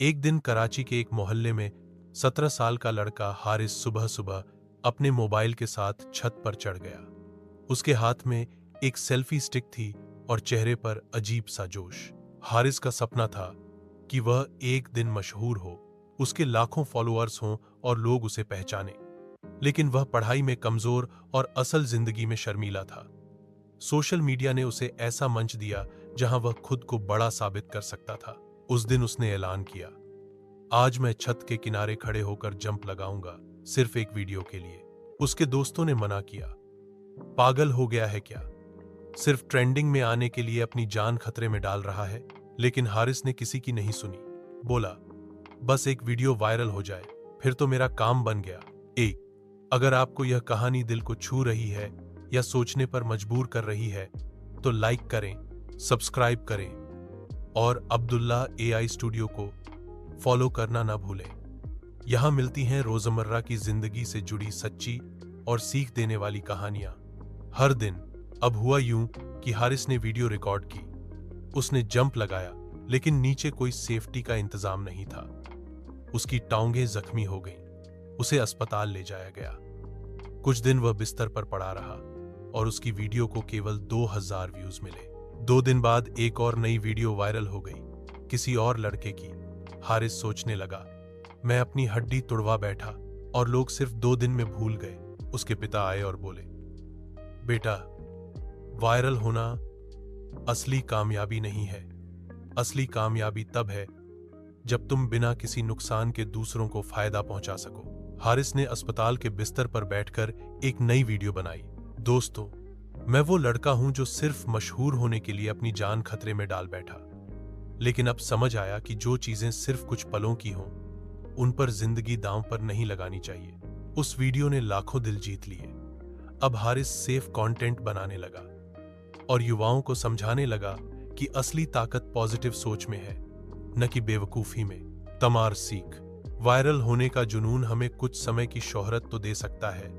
एक दिन कराची के एक मोहल्ले में 17 साल का लड़का हारिस सुबह सुबह अपने मोबाइल के साथ छत पर चढ़ गया। उसके हाथ में एक सेल्फी स्टिक थी और चेहरे पर अजीब सा जोश। हारिस का सपना था कि वह एक दिन मशहूर हो, उसके लाखों फॉलोअर्स हों और लोग उसे पहचाने। लेकिन वह पढ़ाई में कमजोर और असल जिंदगी में शर्मीला था। सोशल मीडिया ने उसे ऐसा मंच दिया जहां वह खुद को बड़ा साबित कर सकता था। उस दिन उसने ऐलान किया, आज मैं छत के किनारे खड़े होकर जंप लगाऊंगा, सिर्फ एक वीडियो के लिए। उसके दोस्तों ने मना किया, पागल हो गया है क्या, सिर्फ ट्रेंडिंग में आने के लिए अपनी जान खतरे में डाल रहा है। लेकिन हारिस ने किसी की नहीं सुनी। बोला, बस एक वीडियो वायरल हो जाए, फिर तो मेरा काम बन गया। अगर आपको यह कहानी दिल को छू रही है या सोचने पर मजबूर कर रही है तो लाइक करें, सब्सक्राइब करें और अब्दुल्ला एआई स्टूडियो को फॉलो करना ना भूलें। यहां मिलती हैं रोजमर्रा की जिंदगी से जुड़ी सच्ची और सीख देने वाली कहानियां हर दिन। अब हुआ यूं कि हारिस ने वीडियो रिकॉर्ड की। उसने जंप लगाया, लेकिन नीचे कोई सेफ्टी का इंतजाम नहीं था। उसकी टांगें जख्मी हो गईं। उसे अस्पताल ले जाया गया। कुछ दिन वह बिस्तर पर पड़ा रहा और उसकी वीडियो को केवल 2000 व्यूज मिले। 2 दिन बाद एक और नई वीडियो वायरल हो गई, किसी और लड़के की। हारिस सोचने लगा, मैं अपनी हड्डी तुड़वा बैठा और लोग सिर्फ 2 दिन में भूल गए। उसके पिता आए और बोले, बेटा, वायरल होना असली कामयाबी नहीं है। असली कामयाबी तब है जब तुम बिना किसी नुकसान के दूसरों को फायदा पहुंचा सको। हारिस ने अस्पताल के बिस्तर पर बैठकर एक नई वीडियो बनाई। दोस्तों, मैं वो लड़का हूं जो सिर्फ मशहूर होने के लिए अपनी जान खतरे में डाल बैठा। लेकिन अब समझ आया कि जो चीजें सिर्फ कुछ पलों की हों, उन पर जिंदगी दांव पर नहीं लगानी चाहिए। उस वीडियो ने लाखों दिल जीत लिए। अब हारिस सेफ कंटेंट बनाने लगा और युवाओं को समझाने लगा कि असली ताकत पॉजिटिव सोच में है, न कि बेवकूफी में। तमार सीख, वायरल होने का जुनून हमें कुछ समय की शोहरत तो दे सकता है,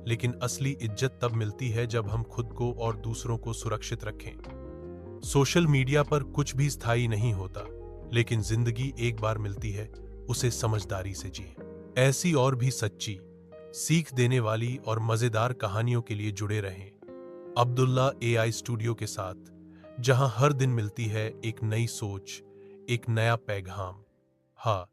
लेकिन असली इज्जत तब मिलती है जब हम खुद को और दूसरों को सुरक्षित रखें। सोशल मीडिया पर कुछ भी स्थायी नहीं होता, लेकिन जिंदगी एक बार मिलती है, उसे समझदारी से जिएं। ऐसी और भी सच्ची, सीख देने वाली और मजेदार कहानियों के लिए जुड़े रहें अब्दुल्ला एआई स्टूडियो के साथ, जहां हर दिन मिलती है एक नई सोच, एक नया पैगाम। हाँ,